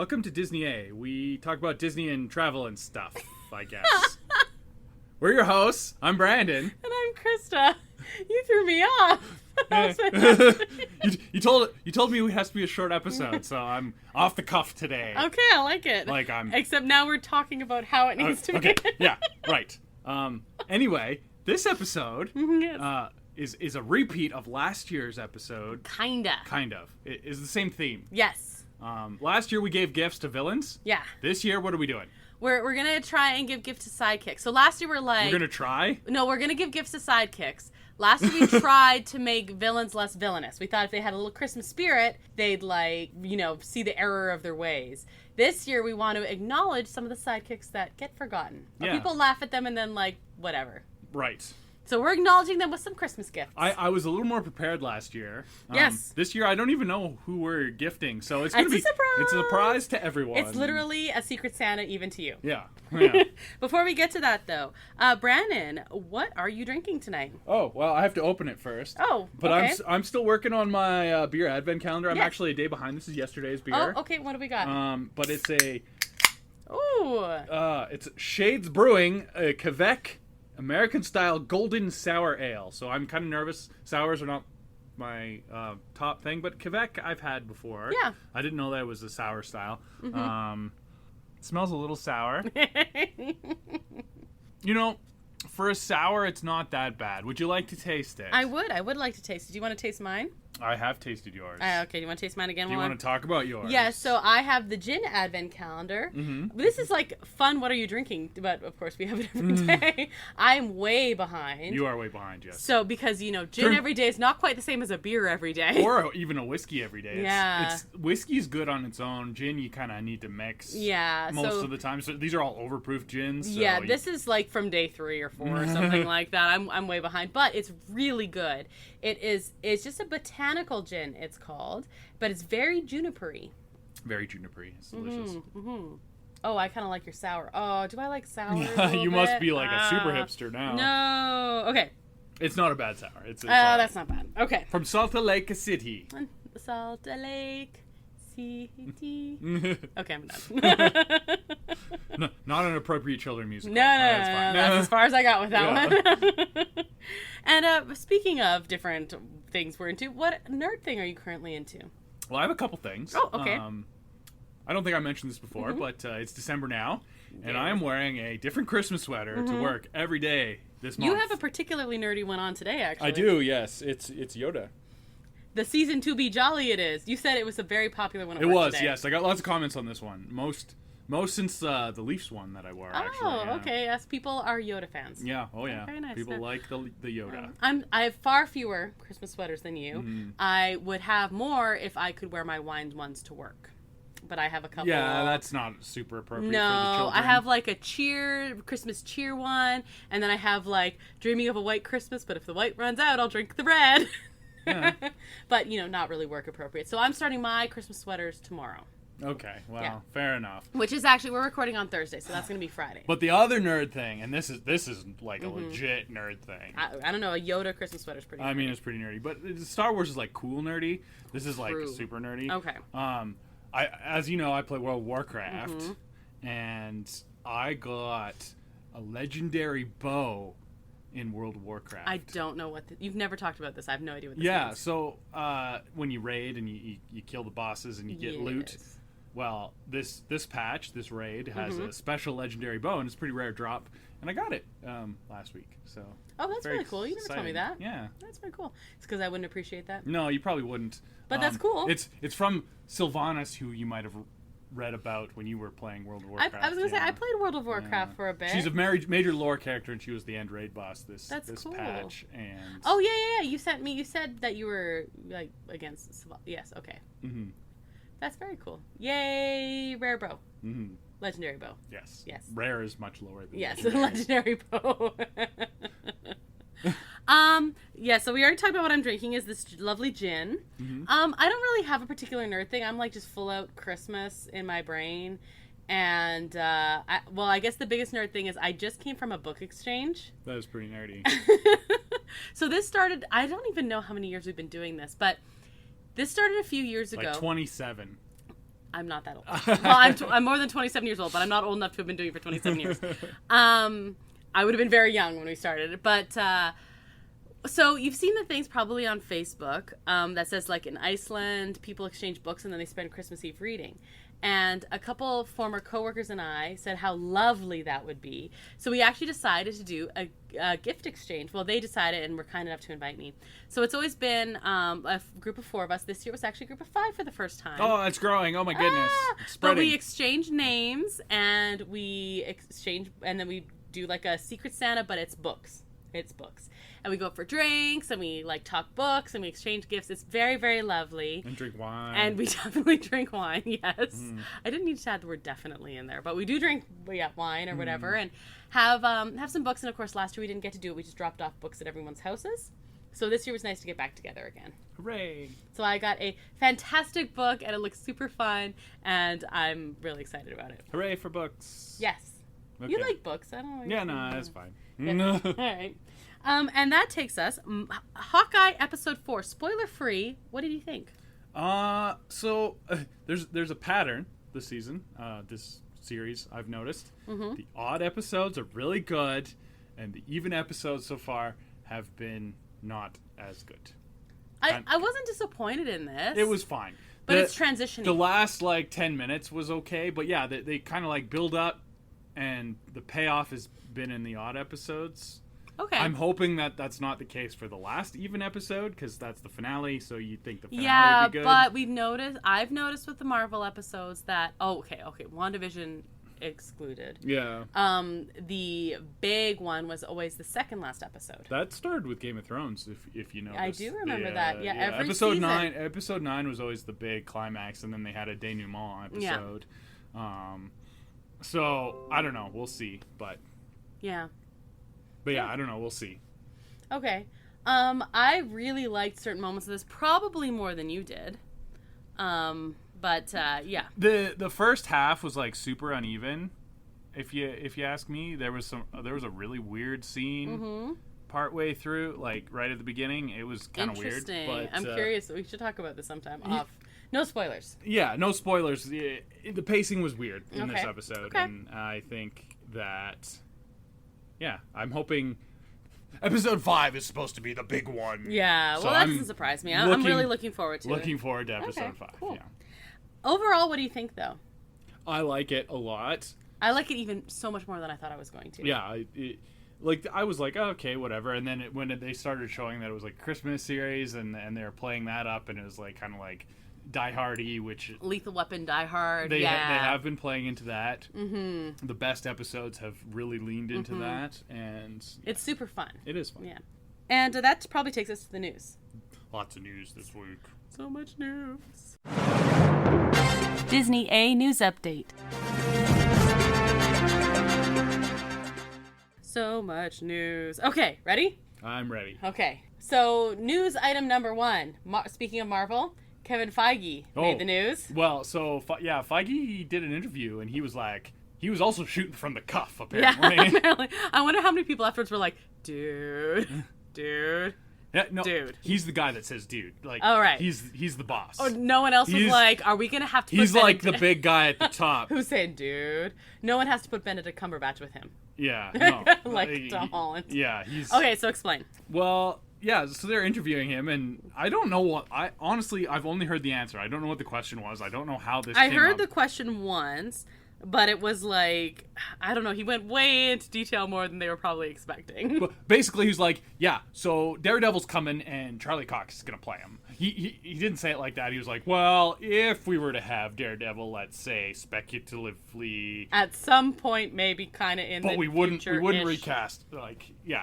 Welcome to Disney A. We talk about Disney and travel and stuff, I guess. We're your hosts. I'm Brandon. And I'm Krysta. You threw me off. you told me it has to be a short episode, so I'm off the cuff today. Okay, I like it. Except now we're talking about how it needs to be. Okay, yeah, right. Anyway, this episode Yes. is a repeat of last year's episode. Kinda. Kind of. It is the same theme. Yes. Last year we gave gifts to villains. Yeah. This year, what are we doing? We're gonna try and give gifts to sidekicks. So last year we're gonna try? No, we're gonna give gifts to sidekicks. Last year we tried to make villains less villainous. We thought if they had a little Christmas spirit, they'd see the error of their ways. This year we want to acknowledge some of the sidekicks that get forgotten. Or people laugh at them and then whatever. Right. So we're acknowledging them with some Christmas gifts. I was a little more prepared last year. Yes. This year I don't even know who we're gifting, so it's gonna be a surprise. It's a surprise to everyone. It's literally a secret Santa even to you. Yeah. Before we get to that though, Brandon, what are you drinking tonight? Oh well, I have to open it first. Oh, but okay. I'm still working on my beer advent calendar. I'm Yes. actually a day behind. This is yesterday's beer. Oh, okay. What do we got? But it's a Ooh. it's Shades Brewing Quebec American-style golden sour ale. So I'm kind of nervous. Sours are not my top thing, but Quebec I've had before. Yeah. I didn't know that it was a sour style. Mm-hmm. It smells a little sour. For a sour, it's not that bad. Would you like to taste it? I would like to taste it. Do you want to taste mine? I have tasted yours. Okay, do you want to taste mine again? Do you want to talk about yours? Yeah, so I have the gin advent calendar. Mm-hmm. This is fun, what are you drinking? But of course we have it every day. I'm way behind. You are way behind, yes. So because, gin every day is not quite the same as a beer every day. Or even a whiskey every day. Yeah. Whiskey's good on its own. Gin you kind of need to mix most of the time. So these are all overproof gins. So yeah, this is from day 3 or 4 or something like that. I'm way behind. But it's really good. It's just a botanical gin, it's called, but it's very junipery. Very junipery. It's delicious. Mm-hmm. Oh, I kind of like your sour. Oh, do I like sour? You must be like a super hipster now. No. Okay. It's not a bad sour. It's that's not bad. Okay. From Salt Lake City. Salt Lake City. Okay, I'm done. No, not an appropriate children musical. No, that's fine. That's as far as I got with that one. And speaking of different things we're into, what nerd thing are you currently into? Well, I have a couple things. Oh, okay. I don't think I mentioned this before, but it's December now, and I am wearing a different Christmas sweater to work every day this month. You have a particularly nerdy one on today, actually. I do, yes. It's Yoda. The season to be jolly it is. You said it was a very popular one. It was, today. Yes. I got lots of comments on this one. Most since the Leafs one that I wore. Oh, okay. Yes, people are Yoda fans. Yeah. Oh, yeah. Very nice. People like the Yoda. I have far fewer Christmas sweaters than you. Mm-hmm. I would have more if I could wear my wine ones to work. But I have a couple. Yeah, that's not super appropriate for the No, children. I have a Christmas cheer one, and then I have dreaming of a white Christmas, but if the white runs out, I'll drink the red. Yeah. But, not really work appropriate. So I'm starting my Christmas sweaters tomorrow. Okay, well, fair enough. Which is actually, we're recording on Thursday, so that's going to be Friday. But the other nerd thing, and this is like a legit nerd thing. I don't know, a Yoda Christmas sweater is pretty nerdy. I mean, it's pretty nerdy. But Star Wars is cool nerdy. This is super nerdy. Okay. As you know, I play World of Warcraft, and I got a legendary bow in World of Warcraft. I don't know you've never talked about this. I have no idea what this means. Is. So when you raid and you kill the bosses and you get loot, well, this patch, this raid has a special legendary bow, and it's a pretty rare drop, and I got it last week. So that's really cool. You never told me that. Yeah, that's very cool. It's because I wouldn't appreciate that. No, you probably wouldn't. But that's cool. It's from Sylvanas, who you might have read about when you were playing World of Warcraft. I was going to say, I played World of Warcraft for a bit. She's a major lore character, and she was the end raid boss this cool. patch. And oh, yeah. You said that you were, against... Yes, okay. Mm-hmm. That's very cool. Yay, rare bow. Mm-hmm. Legendary bow. Yes. Yes. Rare is much lower than legendary bow. So we already talked about what I'm drinking is this lovely gin. Mm-hmm. I don't really have a particular nerd thing. I'm just full out Christmas in my brain. And, I guess the biggest nerd thing is I just came from a book exchange. That is pretty nerdy. So this started, I don't even know how many years we've been doing this, but this started a few years ago. 27. I'm not that old. Well, I'm more than 27 years old, but I'm not old enough to have been doing it for 27 years. I would have been very young when we started. But, so you've seen the things probably on Facebook that says, like, in Iceland, people exchange books and then they spend Christmas Eve reading. And a couple former coworkers and I said how lovely that would be. So we actually decided to do a gift exchange. Well, they decided and were kind enough to invite me. So it's always been a group of 4 of us. This year it was actually a group of 5 for the first time. Oh, it's growing. Oh my goodness. It's but spreading. we exchange names and and then we do like a Secret Santa, but it's books. It's books. And we go out for drinks, and we, like, talk books, and we exchange gifts. It's very, very lovely. And drink wine. And we definitely drink wine, yes. I didn't need to add the word definitely in there, but we do drink, wine or whatever, and have some books. And, of course, last year we didn't get to do it. We just dropped off books at everyone's houses. So this year was nice to get back together again. Hooray. So I got a fantastic book, and it looks super fun, and I'm really excited about it. Hooray for books. Yes. Okay. You like books. I don't know. Yeah, no, that's fine. Yeah. All right. And that takes us, Hawkeye episode 4, spoiler free. What did you think? So there's a pattern this season, this series I've noticed. Mm-hmm. The odd episodes are really good, and the even episodes so far have been not as good. I wasn't disappointed in this. It was fine. But it's transitioning. The last, 10 minutes was okay, but yeah, they kind of, build up, and the payoff has been in the odd episodes. Okay. I'm hoping that that's not the case for the last even episode, because that's the finale, so you'd think the finale would be good. Yeah, but I've noticed with the Marvel episodes that, WandaVision excluded. Yeah. The big one was always the second last episode. That started with Game of Thrones, if you noticed. I do remember that. Yeah, every episode season. Episode 9 was always the big climax, and then they had a denouement episode. Yeah. So, I don't know. We'll see, but... Yeah. But yeah, I don't know. We'll see. Okay. I really liked certain moments of this, probably more than you did. But yeah. The first half was super uneven. If you ask me, there was a really weird scene partway through, right at the beginning. It was kind of weird. Interesting. But, I'm curious. We should talk about this sometime. No spoilers. Yeah, no spoilers. The pacing was weird in this episode, and I think that. Yeah, I'm hoping episode 5 is supposed to be the big one. Yeah, well, that doesn't surprise me. I'm really looking forward to it. Looking forward to episode 5, cool. yeah. Overall, what do you think, though? I like it a lot. I like it even so much more than I thought I was going to. Yeah, I was like, oh, okay, whatever. And then when they started showing that it was a Christmas series, and they were playing that up, and it was kind of Die Hard-y, which... Lethal Weapon, Die Hard, they have been playing into that. Mm-hmm. The best episodes have really leaned into that, and... It's super fun. It is fun. Yeah. And that probably takes us to the news. Lots of news this week. So much news. Disney A News Update. So much news. Okay, ready? I'm ready. Okay. So, news item number 1. Speaking of Marvel... Kevin Feige made the news. Well, so, Feige did an interview, and he was he was also shooting from the cuff, apparently. Yeah, apparently. I wonder how many people afterwards were like, dude. Yeah, no, dude. He's the guy that says dude. Oh, right. He's the boss. Oh, no one else was like, are we going to have to put He's the big guy at the top. Who's saying dude? No one has to put Benedict Cumberbatch with him. Yeah, no. Tom Holland. Yeah, he's... Okay, so explain. Well... Yeah, so they're interviewing him, and I don't know what... Honestly, I've only heard the answer. I don't know what the question was. I don't know how this came up. I heard the question once, but it was I don't know, he went way into detail more than they were probably expecting. But basically, he's like, yeah, so Daredevil's coming, and Charlie Cox is going to play him. He didn't say it like that. He was like, well, if we were to have Daredevil, let's say, speculatively... At some point, maybe kind of in the future-ish. But we wouldn't recast.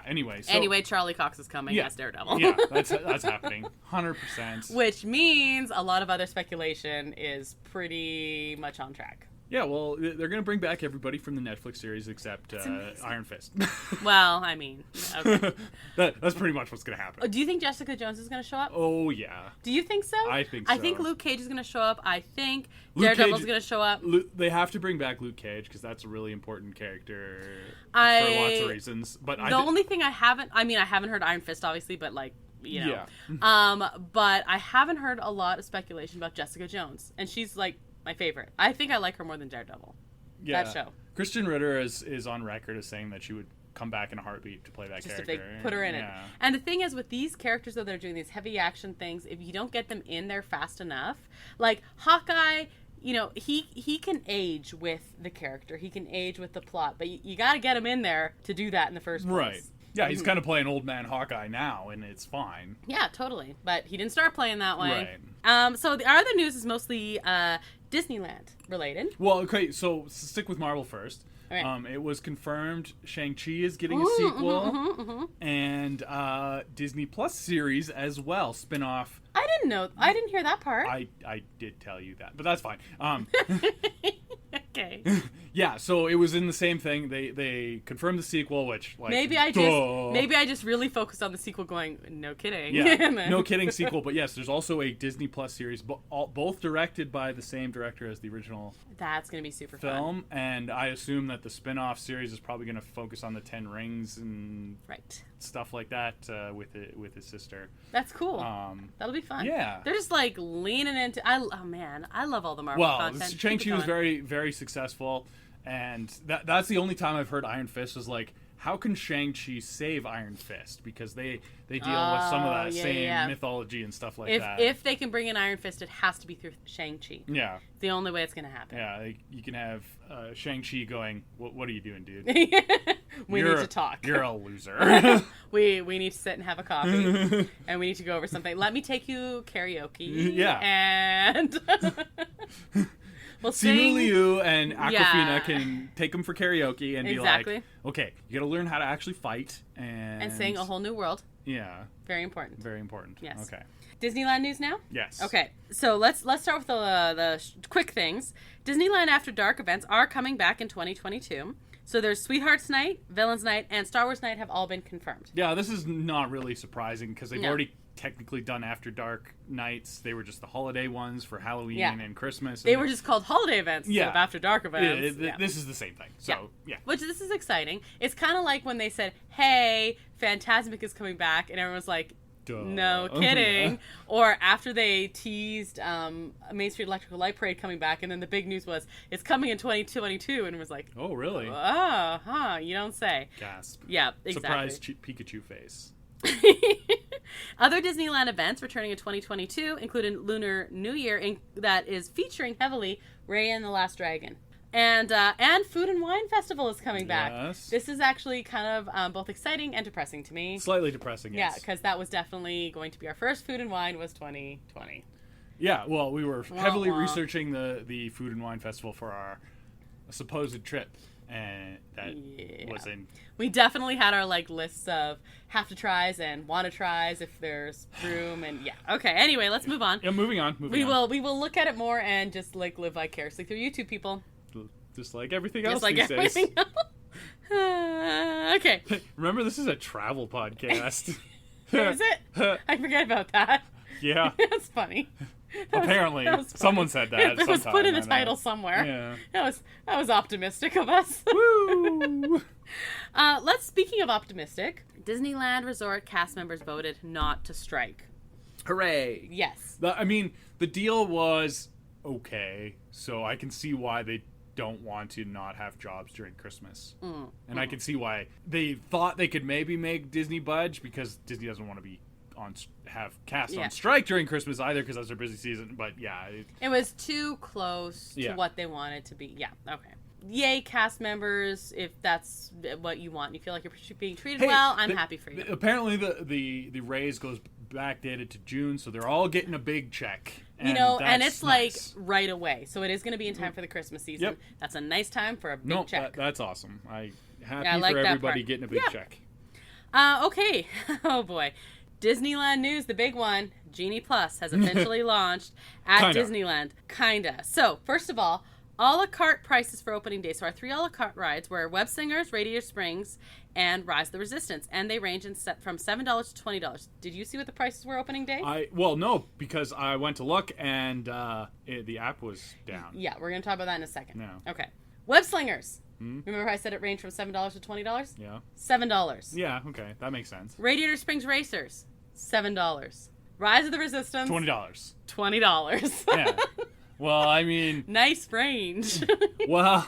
Anyway. So, anyway, Charlie Cox is coming as Daredevil. Yeah, that's happening. 100%. Which means a lot of other speculation is pretty much on track. Yeah, well, they're going to bring back everybody from the Netflix series except Iron Fist. Well, I mean, okay. That's pretty much what's going to happen. Do you think Jessica Jones is going to show up? Oh, yeah. Do you think so? I think so. I think Luke Cage is going to show up. I think Daredevil's going to show up. They have to bring back Luke Cage because that's a really important character for lots of reasons. But the only thing I haven't heard Iron Fist, obviously, but you know. Yeah. But I haven't heard a lot of speculation about Jessica Jones. And she's my favorite. I think I like her more than Daredevil. Yeah. That show. Kristen Ritter is on record as saying that she would come back in a heartbeat to play that Just character. if they put her in it. And the thing is, with these characters, though, they're doing these heavy action things, if you don't get them in there fast enough, like Hawkeye, you know, he can age with the character. He can age with the plot. But you got to get him in there to do that in the first place. Right. Yeah, he's kind of playing old man Hawkeye now, and it's fine. Yeah, totally. But he didn't start playing that way. Right. So our other news is mostly Disneyland related. Well, okay, so stick with Marvel first. Right. It was confirmed Shang-Chi is getting a sequel, and Disney Plus series as well, spin-off. I didn't hear that part. I did tell you that, but that's fine. Okay. Yeah, so it was in the same thing. They confirmed the sequel, which like maybe I just really focused on the sequel, going no kidding. Yeah, no kidding sequel. But yes, there's also a Disney Plus series, both directed by the same director as the original. That's gonna be super film, and I assume that the spin-off series is probably gonna focus on the 10 Rings and stuff like that with his sister. That's cool. That'll be fun. Yeah, they're just like leaning into. I love all the Marvel content. Well, Shang-Chi was very, very successful, and that's the only time I've heard Iron Fist was like, how can Shang-Chi save Iron Fist? Because they deal with some of that same mythology and stuff like that. If they can bring in Iron Fist, it has to be through Shang-Chi. Yeah. It's the only way it's going to happen. Yeah, you can have Shang-Chi going, what are you doing, dude? We need to talk. You're a loser. we need to sit and have a coffee, and we need to go over something. Let me take you karaoke. Yeah. And... Well, Simu Liu and Awkwafina can take them for karaoke and be like, okay, you got to learn how to actually fight and sing A Whole New World. Yeah, very important. Very important. Yes. Okay. Disneyland news now. Yes. Okay, so let's start with the quick things. Disneyland After Dark events are coming back in 2022. So there's Sweethearts Night, Villains Night, and Star Wars Night have all been confirmed. Yeah, this is not really surprising because they've already technically done After Dark nights. They were just the holiday ones for Halloween and Christmas. They were just called holiday events instead of After Dark events. This is the same thing. So, yeah. Which, this is exciting. It's kind of like when they said, hey, Fantasmic is coming back, and everyone's like, duh. No kidding. Or after they teased Main Street Electrical Light Parade coming back, and then the big news was, it's coming in 2022, and it was like, oh, really? Oh, you don't say. Gasp. Yeah, exactly. Surprise Pikachu face. Other Disneyland events returning in 2022 include Lunar New Year that is featuring heavily Raya and the Last Dragon. And Food and Wine Festival is coming back. Yes. This is actually kind of both exciting and depressing to me. Slightly depressing, yes. Yeah, because that was definitely going to be our first Food and Wine was 2020. Yeah, well, we were heavily researching the Food and Wine Festival for our supposed trip. And that was in... We definitely had our lists of have to tries and want to tries if there's room and okay. Anyway, let's move on. Yeah, moving on. We will look at it more and just live vicariously through you two people. Just like everything else these days. Okay. Remember, this is a travel podcast. Is it? I forget about that. Yeah. That's funny. Apparently, someone said that. It was put in the title somewhere. Yeah, that was optimistic of us. Woo! Speaking of optimistic, Disneyland Resort cast members voted not to strike. Hooray! Yes. The deal was okay, so I can see why they don't want to not have jobs during Christmas, and I can see why they thought they could maybe make Disney budge because Disney doesn't want to be have cast on strike during Christmas either because that's their busy season. But it was too close to what they wanted to be. Yeah, okay. Yay, cast members! If that's what you want, you feel like you're being treated well. I'm happy for you. Apparently, the raise goes backdated to June, so they're all getting a big check. And and it's nice. Right away, so it is going to be in time for the Christmas season. Yep. That's a nice time for a big check. That's awesome. Happy for everybody getting a big check. Okay. Oh boy. Disneyland news, the big one. Genie Plus has officially launched at Disneyland. Kinda. So, first of all, a la carte prices for opening day. So our 3 a la carte rides were Web Slingers, Radiator Springs, and Rise of the Resistance. And they range from $7 to $20. Did you see what the prices were opening day? No, because I went to look and the app was down. Yeah, we're going to talk about that in a second. No. Okay. Web Slingers. Remember I said it ranged from $7 to $20? Yeah. $7. Yeah, okay. That makes sense. Radiator Springs Racers. $7. Rise of the Resistance. $20. $20. Yeah. Well, I mean... Nice range. Well,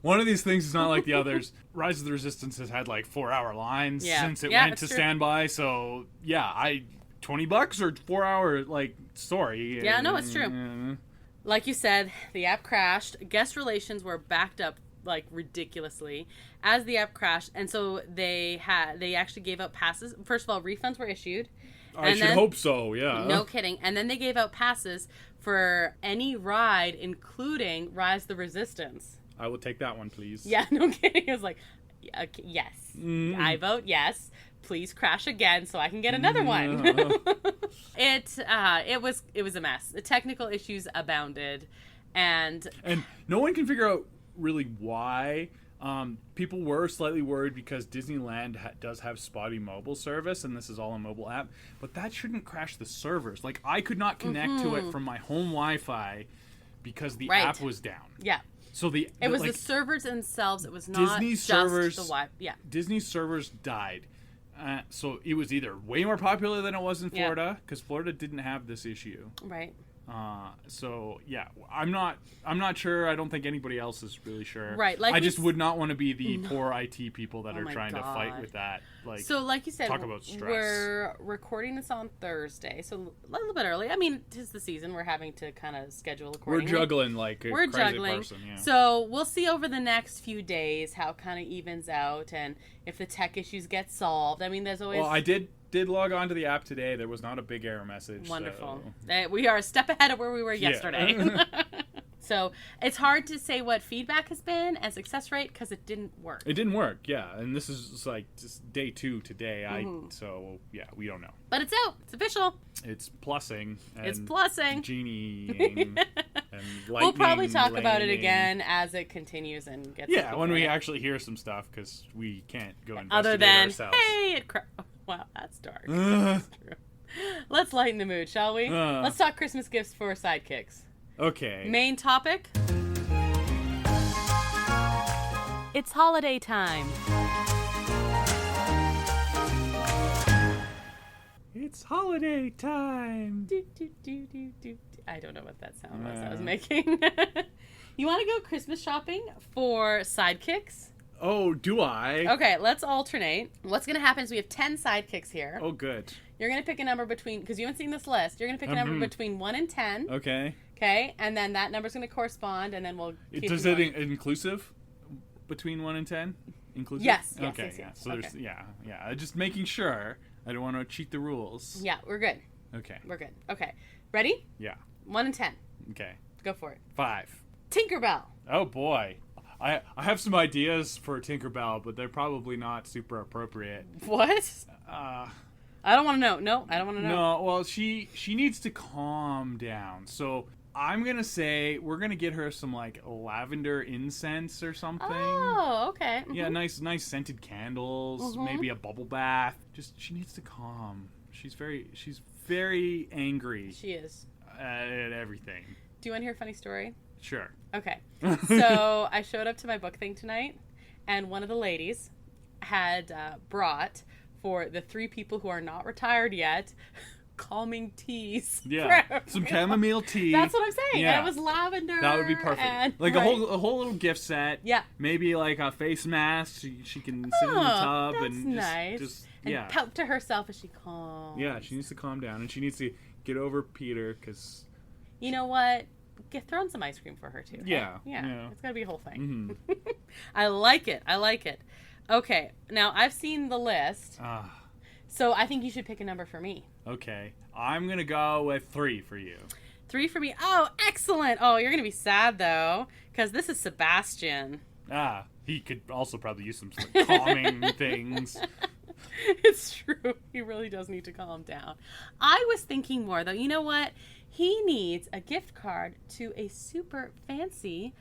one of these things is not like the others. Rise of the Resistance has had like 4-hour lines since it went to standby. So, yeah, $20 or 4 hour, like, story. Yeah, no, it's true. Like you said, the app crashed. Guest relations were backed up like ridiculously as the app crashed, and so they actually gave out passes. First of all, refunds were issued. I should hope so, yeah. No kidding. And then they gave out passes for any ride, including Rise of the Resistance. I will take that one, please. Yeah, no kidding. It was like, yes. I vote yes. Please crash again so I can get another one. It was a mess. The technical issues abounded, and no one can figure out really why. People were slightly worried because Disneyland does have spotty mobile service, and this is all a mobile app, but that shouldn't crash the servers. Like, I could not connect to it from my home Wi-Fi because the app was down. Yeah. So it was the servers themselves. It was not just the Wi-Fi. Yeah. Disney's servers died. So it was either way more popular than it was in Florida, because Florida didn't have this issue. Right. So yeah, I'm not sure. I don't think anybody else is really sure. Right. Like I just would not want to be the poor IT people that are trying to fight with that. So like you said, talk about stress. We're recording this on Thursday, so a little bit early. I mean, 'tis the season. We're having to kind of schedule accordingly. We're juggling like a crazy person. Yeah. So we'll see over the next few days how it kind of evens out, and if the tech issues get solved. I mean, there's always... Well, I did log on to the app today. There was not a big error message. Wonderful. So. We are a step ahead of where we were yesterday. So it's hard to say what feedback has been and success rate because it didn't work. It didn't work, yeah. And this is like just day 2 today. So yeah, we don't know. But it's out. It's official. It's plussing. And it's plussing. Genieing. And we'll probably talk about it again as it continues and gets. Yeah, when we actually hear some stuff, because we can't go investigate other than ourselves. Hey, it wow, that's dark. That's true. Let's lighten the mood, shall we? Let's talk Christmas gifts for sidekicks. Okay. Main topic. It's holiday time. It's holiday time. I don't know what that sound was I was making. You want to go Christmas shopping for sidekicks? Oh, do I? Okay, let's alternate. What's going to happen is we have 10 sidekicks here. Oh, good. You're going to pick a number between, because you haven't seen this list, you're going to pick a number between 1 and 10. Okay. Okay, and then that number's going to correspond, and then we'll keep Does it inclusive between 1 and 10? Inclusive? Yes. Okay, yes. yeah. So there's, yeah. Just making sure. I don't want to cheat the rules. Yeah, we're good. Okay. We're good. Okay. Ready? Yeah. 1 and 10. Okay. Go for it. 5. Tinkerbell. Oh, boy. I have some ideas for Tinkerbell, but they're probably not super appropriate. What? I don't want to know. No, I don't want to know. No, well, she needs to calm down. So I'm going to say we're going to get her some, like, lavender incense or something. Oh, okay. Mm-hmm. Yeah, nice scented candles, maybe a bubble bath. Just, she needs to calm. She's very angry. She is. At everything. Do you want to hear a funny story? Sure. Okay. So I showed up to my book thing tonight, and one of the ladies had brought, for the 3 people who are not retired yet, calming teas. Yeah. Some chamomile tea. That's what I'm saying. Yeah. And it was lavender. That would be perfect. Like a whole little gift set. Yeah. Maybe like a face mask. She can sit in the tub that's and nice. just and pout to herself as she calms. Yeah, she needs to calm down, and she needs to get over Peter, because... You know what? Throw in some ice cream for her, too. Yeah. Yeah. It's got to be a whole thing. Mm-hmm. I like it. Okay. Now, I've seen the list. So I think you should pick a number for me. Okay. I'm going to go with 3 for you. 3 for me. Oh, excellent. Oh, you're going to be sad, though, because this is Sebastian. He could also probably use some calming things. It's true. He really does need to calm down. I was thinking more, though. You know what? He needs a gift card to a super fancy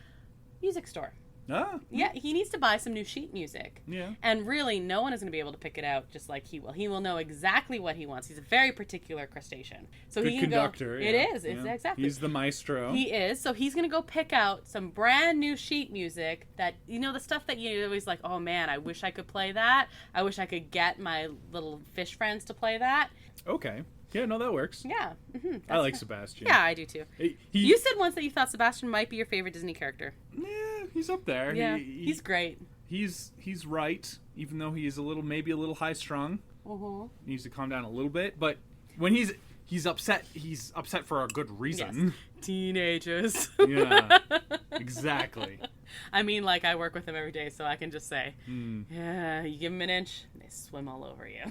music store. Yeah, he needs to buy some new sheet music. Yeah. And really, no one is going to be able to pick it out just like he will. He will know exactly what he wants. He's a very particular crustacean. So Good he can conductor. It is. It's exactly. He's the maestro. He is. So he's going to go pick out some brand new sheet music that, the stuff that you always like, oh man, I wish I could play that. I wish I could get my little fish friends to play that. Okay. Yeah, no, that works. Yeah. I like Sebastian. Yeah, I do too. You said once that you thought Sebastian might be your favorite Disney character. Yeah, he's up there. Yeah, he's great. He's right, even though he is maybe a little high strung. He needs to calm down a little bit, but when he's upset for a good reason. Yes. Teenagers. Yeah, exactly. I mean, like, I work with them every day, so I can just say, yeah, you give them an inch, they swim all over you.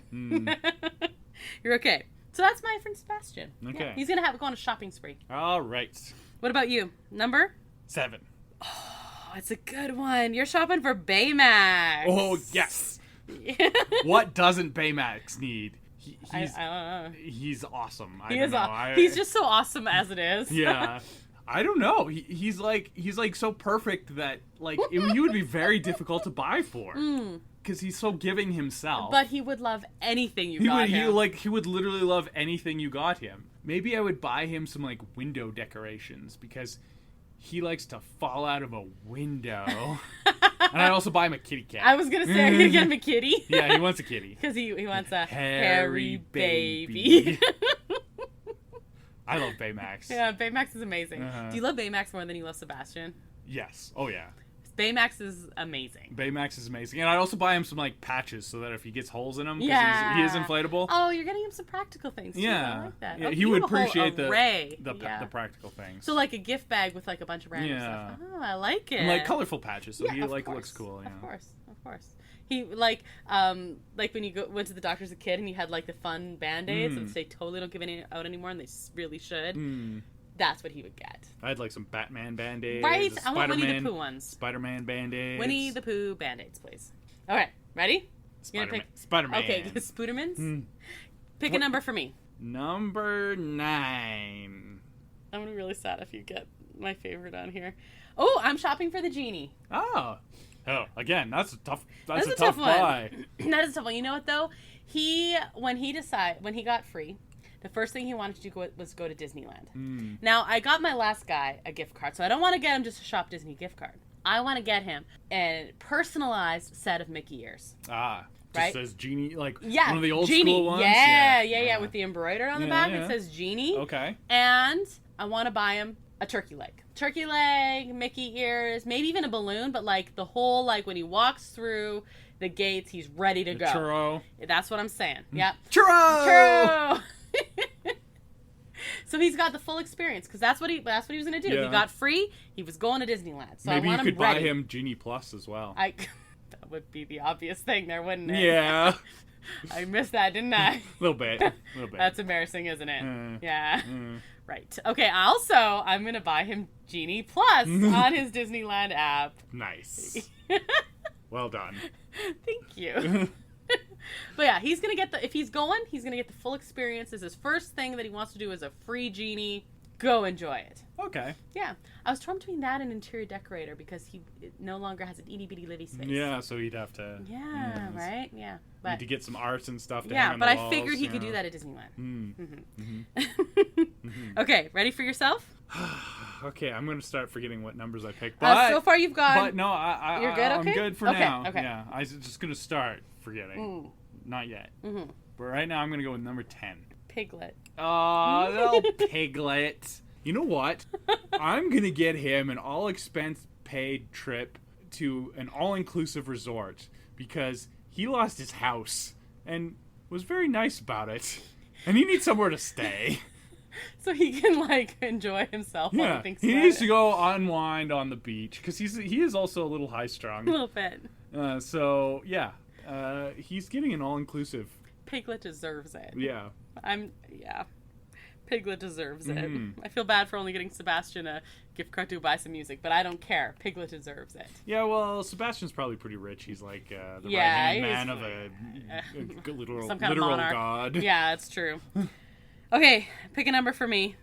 You're okay. So that's my friend Sebastian. Okay. Yeah, he's going to go on a shopping spree. All right. What about you? Number? 7. Oh, it's a good one. You're shopping for Baymax. Oh, yes. What doesn't Baymax need? I don't know. He's awesome. He's just so awesome as it is. Yeah. I don't know. He's like so perfect that like he would be very difficult to buy for because he's so giving himself. But he would love anything you got him. He would literally love anything you got him. Maybe I would buy him some like window decorations because he likes to fall out of a window. And I'd also buy him a kitty cat. I was gonna say I'm gonna get him a kitty. Yeah, he wants a kitty because he wants a hairy baby. I love Baymax. Yeah, Baymax is amazing. Do you love Baymax more than you love Sebastian? Yes. Oh, yeah. Baymax is amazing. Baymax is amazing. And I'd also buy him some, like, patches so that if he gets holes in him, because yeah. he is inflatable. Oh, you're getting him some practical things, too. Yeah. I like that. Yeah, Oh, he would appreciate the practical things. So, like, a gift bag with, like, a bunch of random stuff. Oh, I like it. And, like, colorful patches, so yeah, he, like, looks cool. Yeah. Of course. He, like when you went to the doctor as a kid and you had, like, the fun Band-Aids and they totally don't give any out anymore and they really should. That's what he would get. I had, like, some Batman Band-Aids. Right? I want Winnie the Pooh ones. Spider-Man Band-Aids. Winnie the Pooh Band-Aids, please. All right. Ready? Spider-Man. Okay, Spoodermans? Pick a number for me. Number 9. I'm going to be really sad if you get my favorite on here. Oh, I'm shopping for the genie. Oh, again, that's a tough buy. That is a tough one. You know what, though? When he got free, the first thing he wanted to do was go to Disneyland. Now, I got my last guy a gift card, so I don't want to get him just a Shop Disney gift card. I want to get him a personalized set of Mickey ears. Right? Just says Genie, like one of the old Genie. school ones? Yeah, with the embroidered on the back. It says Genie. Okay. And I want to buy him a turkey leg. Turkey leg, Mickey ears, maybe even a balloon, but like the whole, like when he walks through the gates, he's ready to go. Churro. That's what I'm saying. Yep. Churro! So he's got the full experience because that's what he was going to do. Yeah. He got free. He was going to Disneyland. So maybe I want you could buy him Genie Plus as well. That would be the obvious thing there, wouldn't it? Yeah. I missed that, didn't I? A little bit. That's embarrassing, isn't it? Yeah. Right. Okay, also, I'm going to buy him Genie Plus on his Disneyland app. Nice. Well done. Thank you. But yeah, he's going to get if he's going to get the full experience. This is his first thing that he wants to do is a free Genie. Go enjoy it. Okay. Yeah. I was torn between that and interior decorator because he no longer has an itty bitty livy space. Yeah, so he'd have to. Yeah, right? Yeah. But, need to get some art and stuff to hang on the walls. I figured he could do that at Disneyland. Okay, ready for yourself? Okay, I'm going to start forgetting what numbers I picked. But so far you've got. But no, you're good. Okay? I'm good for now. Okay. Yeah, I'm just going to start forgetting. Not yet. But right now I'm going to go with number 10. Piglet. Oh, little Piglet. You know what? I'm going to get him an all-expense-paid trip to an all-inclusive resort because he lost his house and was very nice about it. And he needs somewhere to stay. So he can, like, enjoy himself while he thinks about it. He needs to go unwind on the beach because he is also a little high-strung. A little bit. He's getting an all-inclusive. Piglet deserves it. Yeah. Piglet deserves it. I feel bad for only getting Sebastian a gift card to buy some music, but I don't care. Piglet deserves it. Yeah, well, Sebastian's probably pretty rich. He's like the right-hand man of a literal god. Yeah, it's true. Okay, pick a number for me.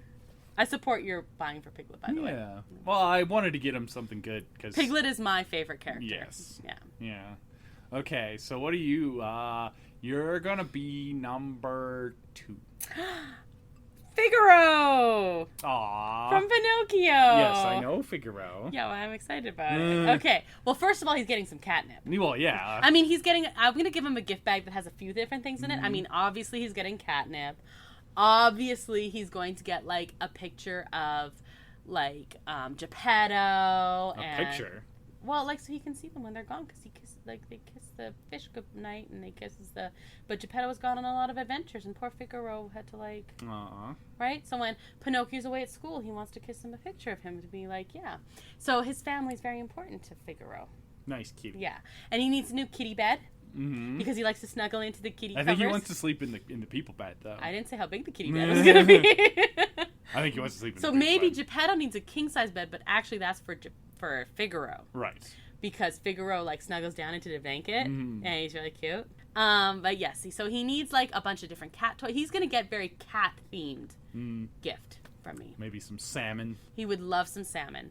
I support your buying for Piglet, by the way. Yeah. Well, I wanted to get him something good because Piglet is my favorite character. Yes. Yeah. Yeah. Okay, so what are you? You're gonna be number 2. Figaro! Aww. From Pinocchio! Yes, I know Figaro. Yeah, well, I'm excited about it. Okay, well, first of all, he's getting some catnip. Well, yeah. I mean, I'm going to give him a gift bag that has a few different things in it. I mean, obviously, he's getting catnip. Obviously, he's going to get, like, a picture of, like, Geppetto. A picture? Well, like, so he can see them when they're gone, because they kiss the fish good night, and they kisses the... But Geppetto was gone on a lot of adventures, and poor Figaro had to, like... Aww. Right? So when Pinocchio's away at school, he wants to kiss him a picture of him to be like, yeah. So his family's very important to Figaro. Nice kitty. Yeah. And he needs a new kitty bed. Mm-hmm. Because he likes to snuggle into the kitty I think he wants to sleep in the people bed, though. I didn't say how big the kitty bed was going to be. I think he wants to sleep in so the maybe bed. Geppetto needs a king-size bed, but actually that's for Figaro. Right. Because Figaro, like, snuggles down into the blanket, and he's really cute. But yes, so he needs, like, a bunch of different cat toys. He's going to get very cat-themed gift from me. Maybe some salmon. He would love some salmon.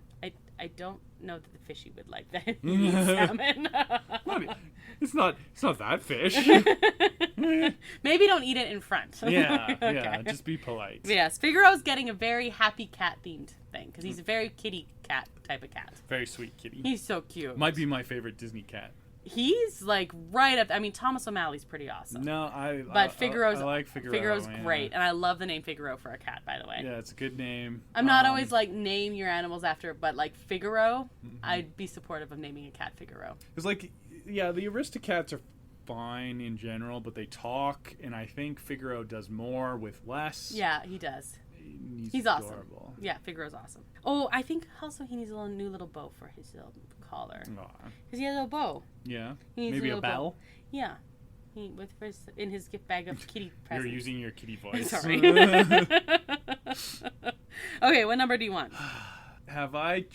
I don't know that the fishy would like that. He needs salmon. It's not that fish. Maybe don't eat it in front. Yeah, Okay. yeah. Just be polite. Yes, Figaro's getting a very happy cat-themed thing, because he's a very kitty cat type of cat. Very sweet kitty. He's so cute. Might be my favorite Disney cat. He's, like, right up... I mean, Thomas O'Malley's pretty awesome. No, But Figaro's... I like Figaro. Figaro's yeah. great, and I love the name Figaro for a cat, by the way. Yeah, it's a good name. I'm not always, like, name your animals after, but, like, Figaro, I'd be supportive of naming a cat Figaro. It's like, yeah, the Aristocats are fine in general, but they talk, and I think Figaro does more with less. Yeah, he does. He's adorable. awesome. Yeah, Figaro's awesome. Oh, I think also he needs a new little bow for his little collar. Because he has a little bow. Yeah. He needs Maybe a a bell? bow. Yeah. In his gift bag of kitty presents. You're using your kitty voice. Sorry. Okay, what number do you want? Have I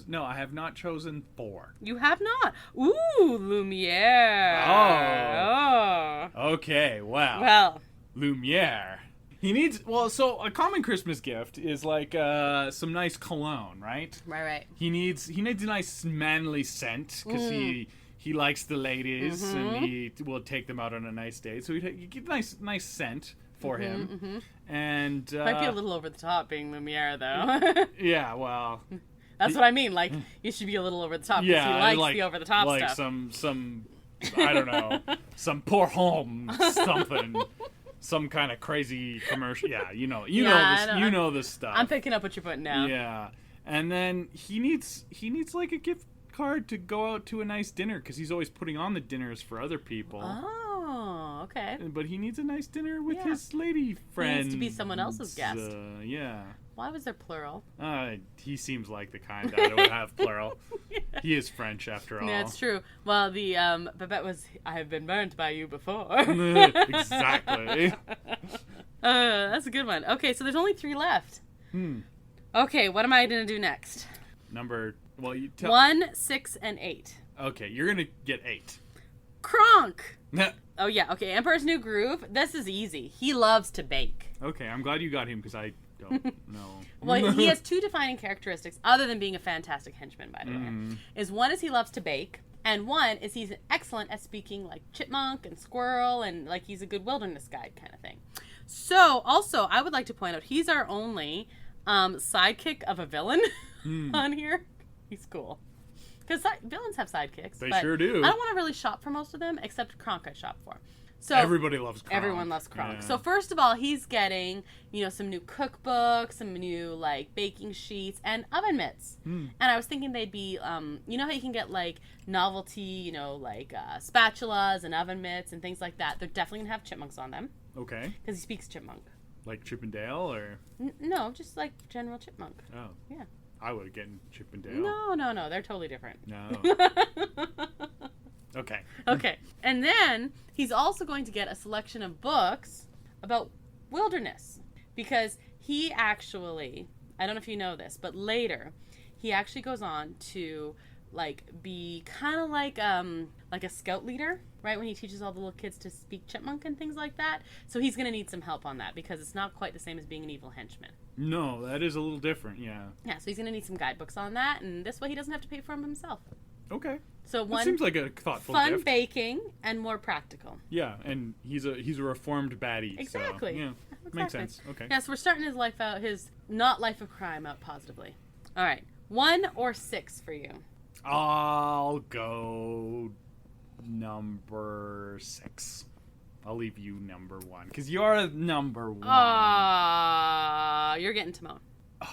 No, I have not chosen 4. You have not. Ooh, Lumiere. Oh. Okay, wow. Well. Lumiere. He needs, so a common Christmas gift is like some nice cologne, right? Right. He needs a nice manly scent because he likes the ladies and he will take them out on a nice date. So you get a nice scent for him. And might be a little over the top being Lumiere, though. Yeah, well, that's what I mean. Like, you should be a little over the top because he likes the over the top like stuff. some I don't know, some poor home something. Some kind of crazy commercial. Yeah, you know this stuff. I'm picking up what you're putting down. Yeah, and then he needs like a gift card to go out to a nice dinner because he's always putting on the dinners for other people. Oh, okay. But he needs a nice dinner with his lady friend. He needs to be someone else's guest. Yeah. Why was there plural? He seems like the kind that would have plural. Yeah. He is French after all. Yeah, it's true. Well, the Babette was, I have been burnt by you before. Exactly. That's a good one. Okay, so there's only 3 left. Okay, what am I going to do next? You tell... 1, 6, and 8. Okay, you're going to get 8. Kronk! Oh, yeah, okay, Emperor's New Groove. This is easy. He loves to bake. Okay, I'm glad you got him because I don't know. Well, he has 2 defining characteristics, other than being a fantastic henchman, by the way. One is he loves to bake, and 1 is he's excellent at speaking like chipmunk and squirrel, and like he's a good wilderness guide kind of thing. So, also, I would like to point out, he's our only sidekick of a villain on here. He's cool. Because villains have sidekicks. They sure do. I don't want to really shop for most of them, except Kronk I shop for. So everybody loves Kronk. Everyone loves Kronk. Yeah. So first of all, he's getting, some new cookbooks, some new, like, baking sheets, and oven mitts. And I was thinking they'd be, you know how you can get, like, novelty, like, spatulas and oven mitts and things like that? They're definitely going to have chipmunks on them. Okay. Because he speaks chipmunk. Like Chip and Dale, or? No, just, like, general chipmunk. Oh. Yeah. I would have gotten Chip and Dale. No. They're totally different. No. Okay. And then he's also going to get a selection of books about wilderness. Because he actually, I don't know if you know this, but later he actually goes on to like be kind of like a scout leader, right? When he teaches all the little kids to speak chipmunk and things like that. So he's going to need some help on that because it's not quite the same as being an evil henchman. No, that is a little different, yeah. Yeah, so he's going to need some guidebooks on that, and this way he doesn't have to pay for them himself. Okay. So that seems like a thoughtful fun gift. baking and more practical. Yeah, and he's a reformed baddie. Exactly. So, yeah, exactly. Makes sense. Okay. Yeah, so we're starting his life out, his not life of crime out positively. All right, 1 or 6 for you. I'll go number 6. I'll leave you number one because you're number one. You're getting Timon.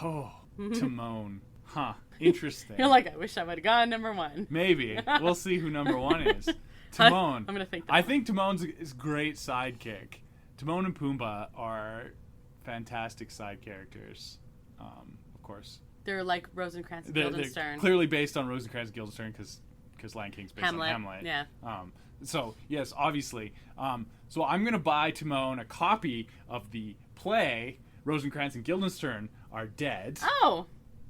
Oh, Timon. Huh. Interesting. You're like, I wish I would have gone number one. Maybe. We'll see who number one is. Timon. I'm going to think that. I think Timon's is great sidekick. Timon and Pumbaa are fantastic side characters. Of course. They're like Rosencrantz and Guildenstern. They're clearly based on Rosencrantz and Guildenstern because Lion King's based on Hamlet. Yeah. So, yes, obviously. So I'm going to buy Timon a copy of the play Rosencrantz and Guildenstern Are Dead. Oh.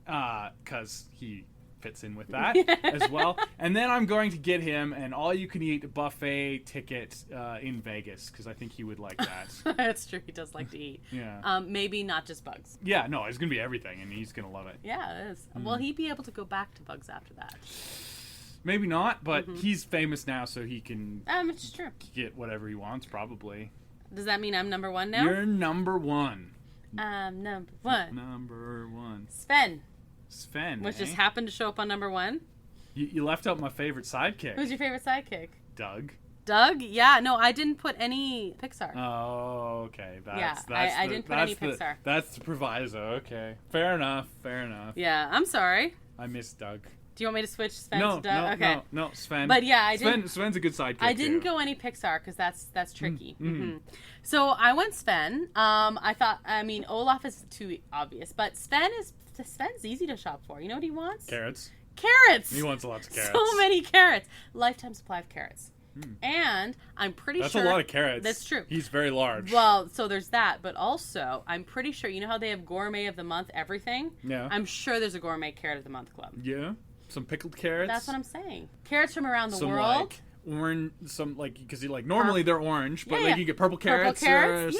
Because he fits in with that as well. And then I'm going to get him an all-you-can-eat buffet ticket in Vegas because I think he would like that. That's true. He does like to eat. Yeah. Maybe not just bugs. Yeah, no, it's going to be everything, and he's going to love it. Yeah, it is. Will he be able to go back to bugs after that? Maybe not, but he's famous now, so he can it's true. Get whatever he wants, probably. Does that mean I'm number one now? You're number one. I'm number one. Number one. Sven, which just happened to show up on number one. You left out my favorite sidekick. Who's your favorite sidekick? Doug? Yeah, no, I didn't put any Pixar. Oh, okay. I didn't put any Pixar. That's the proviso. Okay, fair enough. Yeah, I'm sorry. I miss Doug. Do you want me to switch Sven to Doug? No, Sven. But yeah, I didn't. Sven's a good sidekick. I didn't go any Pixar because that's tricky. So I went Sven. I thought, Olaf is too obvious, but Sven's easy to shop for. You know what he wants? Carrots. He wants lots of carrots. So many carrots. Lifetime supply of carrots. And I'm pretty sure... That's a lot of carrots. That's true. He's very large. Well, so there's that. But also, I'm pretty sure... You know how they have Gourmet of the Month everything? Yeah. I'm sure there's a Gourmet Carrot of the Month club. Yeah. Some pickled carrots. That's what I'm saying. Carrots from around the world. Because normally they're orange, but you get purple carrots. Stuff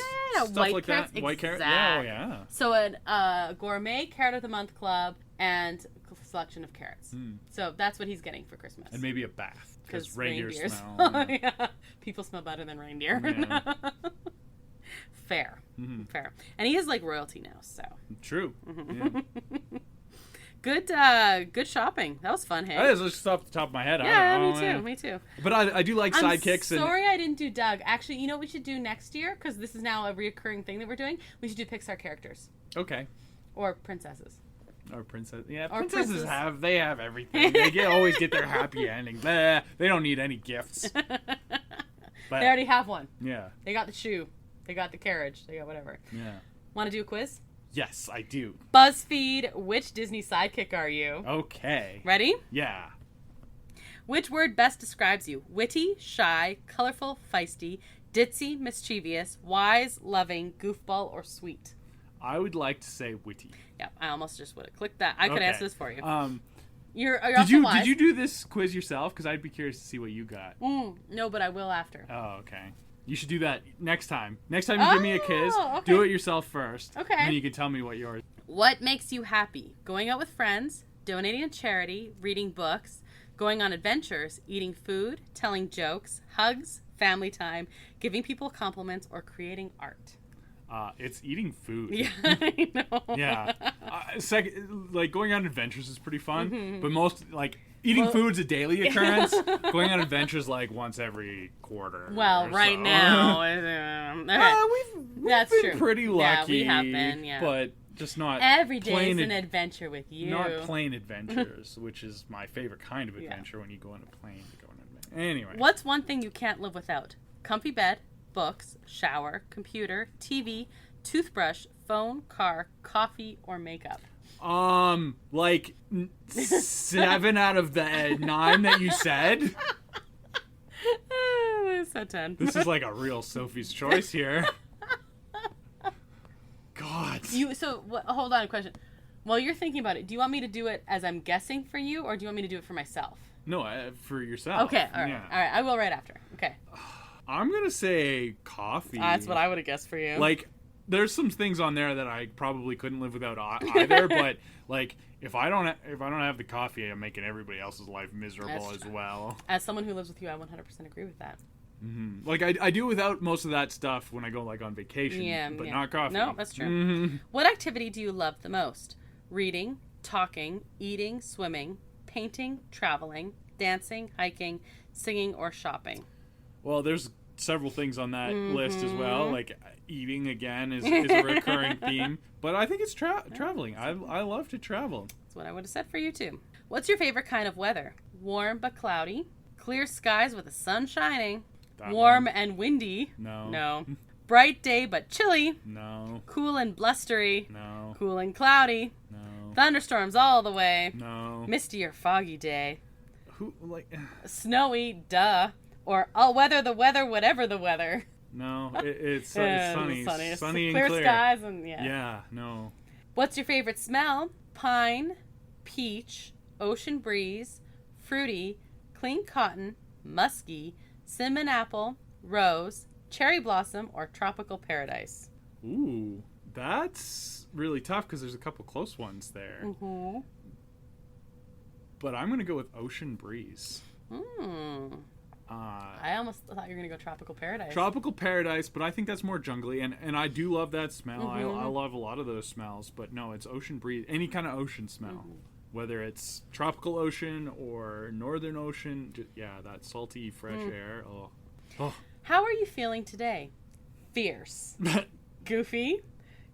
white like carrots. that. White carrots. Yeah. So a Gourmet Carrot of the Month club and a selection of carrots. So that's what he's getting for Christmas. And maybe a bath because reindeers smell. Yeah. People smell better than reindeer. Yeah. Fair. And he is like royalty now. So true. Yeah. Good shopping. That was fun, hey? That is just off the top of my head. Yeah, me too. But I do like sidekicks. Sorry I didn't do Doug. Actually, you know what we should do next year? Because this is now a reoccurring thing that we're doing. We should do Pixar characters. Okay. Or princesses. Or princess. Yeah, princesses have everything. They always get their happy ending. Blah, they don't need any gifts. They already have one. Yeah. They got the shoe. They got the carriage. They got whatever. Yeah. Want to do a quiz? Yes, I do. BuzzFeed, which Disney sidekick are you? Okay. Ready? Yeah. Which word best describes you? Witty, shy, colorful, feisty, ditzy, mischievous, wise, loving, goofball, or sweet? I would like to say witty. Yeah, I almost just would have clicked that. I could answer this for you. You're did you do this quiz yourself? Because I'd be curious to see what you got. No, but I will after. Oh, okay. You should do that next time. Next time you give me a quiz, okay. do it yourself first. Okay. And then you can tell me what yours. What makes you happy? Going out with friends, donating to charity, reading books, going on adventures, eating food, telling jokes, hugs, family time, giving people compliments, or creating art? It's eating food. Yeah, I know. Yeah. Like going on adventures is pretty fun, but eating food's a daily occurrence. Going on adventures like once every quarter. Well, right now, that's been true. Pretty lucky. Yeah, we have been. Yeah, but just not every day is an adventure with you. Not plain adventures, which is my favorite kind of adventure. When you go on a plane to go on an adventure. Anyway, what's one thing you can't live without? Comfy bed, books, shower, computer, TV, toothbrush, phone, car, coffee, or makeup. 7 out of the 9 that you said. So 10. This is like a real Sophie's Choice here. God. Hold on a question. While you're thinking about it, do you want me to do it as I'm guessing for you, or do you want me to do it for myself? No, for yourself. Okay, all right. Yeah. All right, I will right after. Okay. I'm going to say coffee. That's what I would have guessed for you. There's some things on there that I probably couldn't live without either, but if I don't have the coffee, I'm making everybody else's life miserable as well. As someone who lives with you, I 100% agree with that. Mm-hmm. I do without most of that stuff when I go on vacation, but not coffee. No, that's true. Mm-hmm. What activity do you love the most? Reading, talking, eating, swimming, painting, traveling, dancing, hiking, singing, or shopping? Well, there's several things on that list as well. Like eating again is a recurring theme. But I think it's traveling. I love to travel. That's what I would have said for you too. What's your favorite kind of weather? Warm but cloudy, clear skies with the sun shining, warm and windy. No. Bright day but chilly. No. Cool and blustery. No. Cool and cloudy. No. Thunderstorms all the way. No. Misty or foggy day. Who like? Snowy, duh. Or all weather, the weather, whatever the weather. No, it's sunny. It's Sunny and clear clear. skies and yeah. Yeah, no. What's your favorite smell? Pine, peach, ocean breeze, fruity, clean cotton, musky, cinnamon apple, rose, cherry blossom, or tropical paradise? Ooh, that's really tough because there's a couple close ones there. Mm-hmm. But I'm going to go with ocean breeze. I almost thought you were going to go tropical paradise. Tropical paradise, but I think that's more jungly, and I do love that smell. I love a lot of those smells, but no, it's ocean breeze. Any kind of ocean smell. Whether it's tropical ocean or northern ocean, that salty, fresh air. Oh. How are you feeling today? Fierce. Goofy.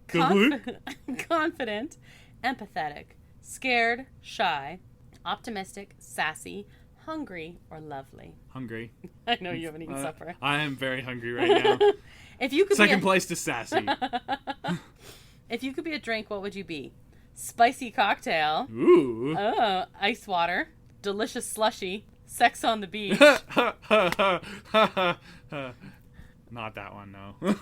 Confident. Empathetic. Scared. Shy. Optimistic. Sassy. Hungry. Or lovely? Hungry. I know you haven't eaten supper. I am very hungry right now. If you could Second place to sassy. If you could be a drink, what would you be? Spicy cocktail. Ooh. Ice water. Delicious slushy. Sex on the beach. Not that one, no.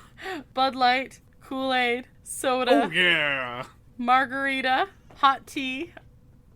Bud Light. Kool-Aid. Soda. Oh, yeah. Margarita. Hot tea.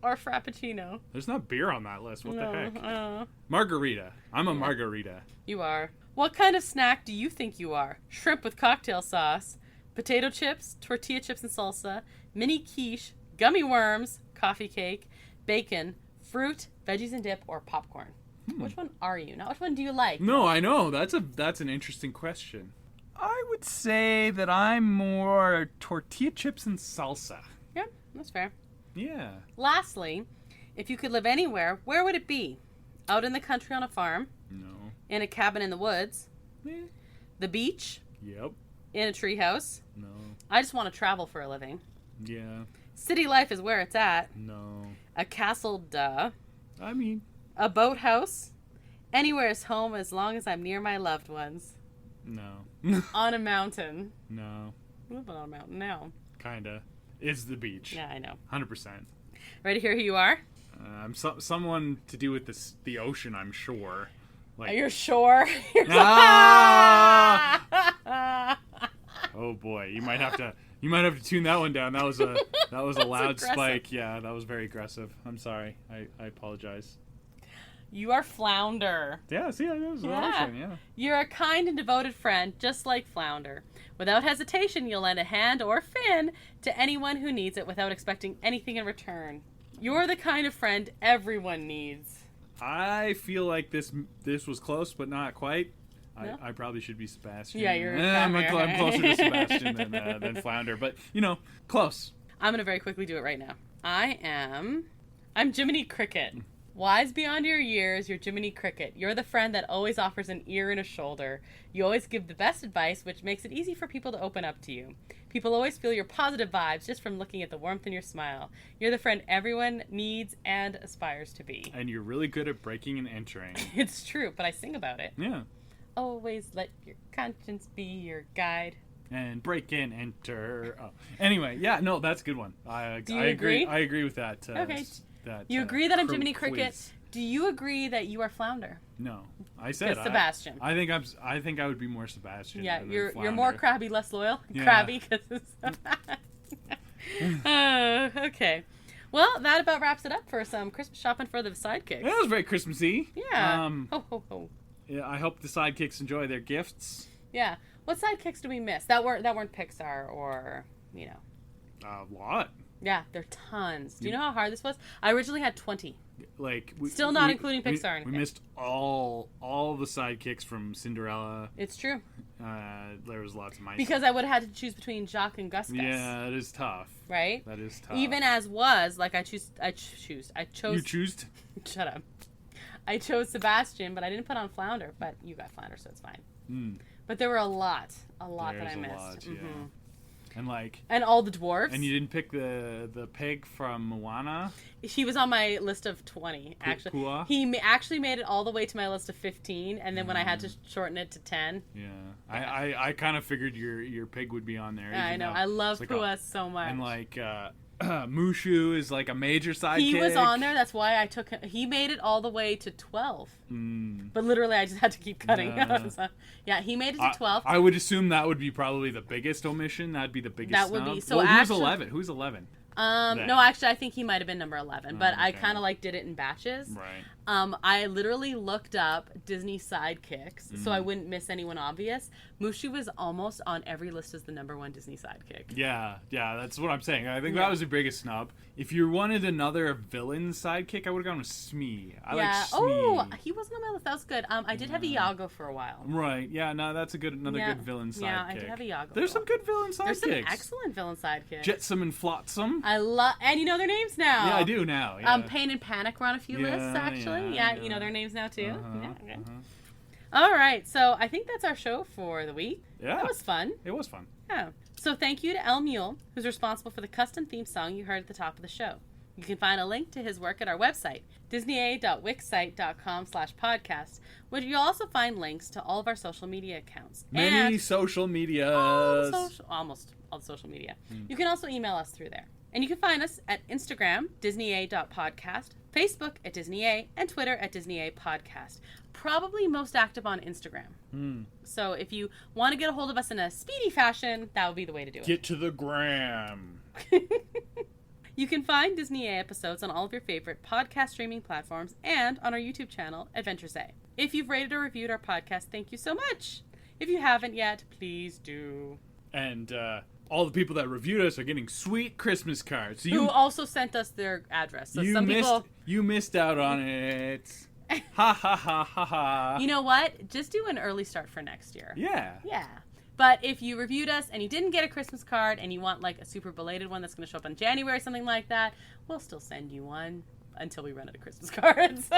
Or Frappuccino. There's not beer on that list. What the heck? Uh, Margarita. I'm a margarita. You are. What kind of snack do you think you are? Shrimp with cocktail sauce. Potato chips. Tortilla chips and salsa. Mini quiche. Gummy worms. Coffee cake. Bacon. Fruit. Veggies and dip. Or popcorn. Which one are you? Not which one do you like? No, I know. That's an interesting question. I would say that I'm more tortilla chips and salsa. Yep, that's fair. Yeah. Lastly, if you could live anywhere, where would it be? Out in the country on a farm? No. In a cabin in the woods? The beach? Yep. In a treehouse? No. I just want to travel for a living. Yeah. City life is where it's at. No. A castle, duh. I mean. A boathouse? Anywhere is home as long as I'm near my loved ones. No. On a mountain. No. We live on a mountain now. Kinda. It's the beach. Yeah, I know. 100%. Ready to hear who you are? I'm someone to do with the ocean, I'm sure. Like, you're sure? Oh boy, you might have to tune that one down. That was a loud aggressive. spike. Yeah, that was very aggressive. I'm sorry. I apologize. You are Flounder. Yeah, see, that was the ocean, yeah. You're a kind and devoted friend, just like Flounder. Without hesitation, you'll lend a hand or fin to anyone who needs it without expecting anything in return. You're the kind of friend everyone needs. I feel like this was close, but not quite. No? I probably should be Sebastian. Yeah, you're I'm closer to Sebastian than Flounder, but, close. I'm going to very quickly do it right now. I'm Jiminy Cricket. Wise beyond your years, you're Jiminy Cricket. You're the friend that always offers an ear and a shoulder. You always give the best advice, which makes it easy for people to open up to you. People always feel your positive vibes just from looking at the warmth in your smile. You're the friend everyone needs and aspires to be. And you're really good at breaking and entering. It's true, but I sing about it. Yeah. Always let your conscience be your guide. And break and enter. Oh. Anyway, yeah, no, that's a good one. Do you agree? I agree with that. Okay. You agree that I'm Jiminy Cricket. Do you agree that you are Flounder? No, I said Sebastian. I think I would be more Sebastian. Yeah, than you're Flounder. more crabby, less loyal. Yeah. Crabby, because okay. Well, that about wraps it up for some Christmas shopping for the Sidekicks. Yeah, that was very Christmassy. Yeah. Ho ho ho. Yeah, I hope the Sidekicks enjoy their gifts. Yeah. What Sidekicks do we miss? That weren't Pixar or A lot. Yeah, there are tons. Do you know how hard this was? I originally had 20. Still not including Pixar or anything. We missed all the Sidekicks from Cinderella. It's true. There was lots of mice. Because I would have had to choose between Jacques and Gus Gus. Yeah, that is tough. Right? That is tough. Even as was, like I chose. You chose? Shut up. I chose Sebastian, but I didn't put on Flounder. But you got Flounder, so it's fine. But there were a lot that There's I a missed. lot, yeah. And And all the dwarves. And you didn't pick the pig from Moana? He was on my list of 20, actually. Pua? He actually made it all the way to my list of 15, and then when I had to shorten it to 10. Yeah. I kind of figured your pig would be on there. I know. I love Pua so much. And Mushu is like a major sidekick. He was on there. That's why I took him. He made it all the way to 12. But literally, I just had to keep cutting. So, yeah, he made it to 12. I would assume that would be probably the biggest omission. That'd be the biggest That would snub. be. So who's 11? Who's 11? No, actually, I think he might have been number 11. But I kind of did it in batches. Right. I literally looked up Disney sidekicks so I wouldn't miss anyone obvious. Mushu was almost on every list as the number 1 Disney sidekick. Yeah, that's what I'm saying. I think that was the biggest snub. If you wanted another villain sidekick, I would have gone with Smee. I like Smee. Oh, he wasn't on my list. That was good. I did have Iago for a while. Right. Yeah. No, that's another good villain sidekick. Yeah, I did have Iago. There's some good villain sidekicks. There's some excellent villain sidekicks. Jetsam and Flotsam. And you know their names now. Yeah, I do now. Yeah. Pain and Panic were on a few lists actually. Yeah, you know their names now too. Uh-huh. All right, so I think that's our show for the week. Yeah. That was fun. It was fun. Yeah. So thank you to El Mule, who's responsible for the custom theme song you heard at the top of the show. You can find a link to his work at our website, disneya.wixsite.com/podcast, where you'll also find links to all of our social media accounts. Many social medias. Almost all the social media. You can also email us through there. And you can find us at Instagram, disneya.podcast, Facebook at disneya, and Twitter at disneyapodcast. Probably most active on Instagram. So if you want to get a hold of us in a speedy fashion, that would be the way to do it. Get to the gram. You can find Disneya episodes on all of your favorite podcast streaming platforms and on our YouTube channel, Adventures A. If you've rated or reviewed our podcast, thank you so much. If you haven't yet, please do. And all the people that reviewed us are getting sweet Christmas cards. So who also sent us their address. So you missed out on it. Ha ha ha ha ha. You know what? Just do an early start for next year. Yeah. Yeah. But if you reviewed us and you didn't get a Christmas card and you want like a super belated one that's going to show up in January or something like that, we'll still send you one until we run out of Christmas cards.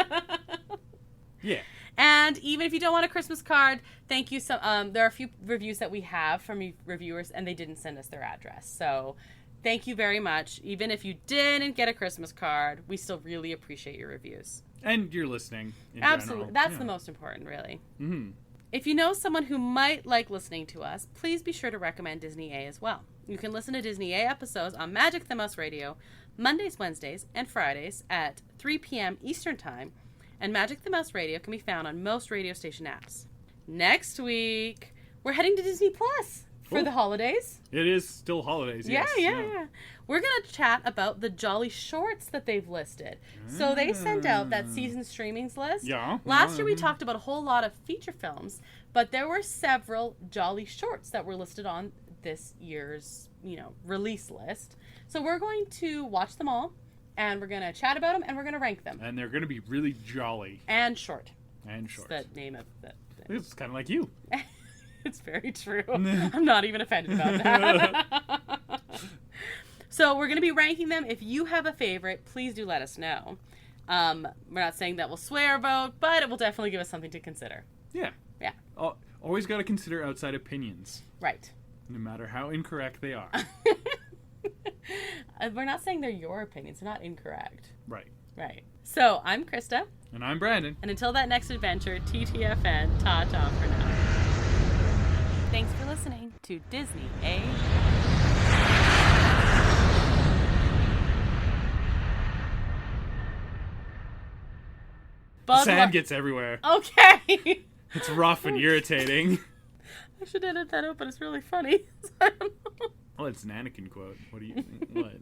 Yeah. And even if you don't want a Christmas card, thank you. There are a few reviews that we have from reviewers and they didn't send us their address. So thank you very much. Even if you didn't get a Christmas card, we still really appreciate your reviews. And you're listening. Absolutely. That's the most important, really. Mm-hmm. If you know someone who might like listening to us, please be sure to recommend Disney A as well. You can listen to Disney A episodes on Magic the Mouse Radio Mondays, Wednesdays, and Fridays at 3 p.m. Eastern Time, and Magic the Mouse Radio can be found on most radio station apps. Next week, we're heading to Disney Plus for the holidays. It is still holidays, yes. Yeah. We're going to chat about the Jolly Shorts that they've listed. So they sent out that season streamings list. Yeah. Last year we talked about a whole lot of feature films, but there were several Jolly Shorts that were listed on this year's, release list. So we're going to watch them all, and we're going to chat about them, and we're going to rank them. And they're going to be really jolly. And short. And short. That's the name of the thing. It's kind of like you. It's very true. I'm not even offended about that. So we're going to be ranking them. If you have a favorite, please do let us know. We're not saying that we'll sway our vote, but it will definitely give us something to consider. Yeah. Yeah. Always got to consider outside opinions. Right. No matter how incorrect they are. We're not saying they're your opinions. They're not incorrect. Right. Right. So I'm Krysta. And I'm Brandon. And until that next adventure, TTFN, ta-ta for now. Thanks for listening to Disney A. Sand gets everywhere. Okay. It's rough and irritating. I should edit that out, but it's really funny. Well, it's an Anakin quote. What do you think? What?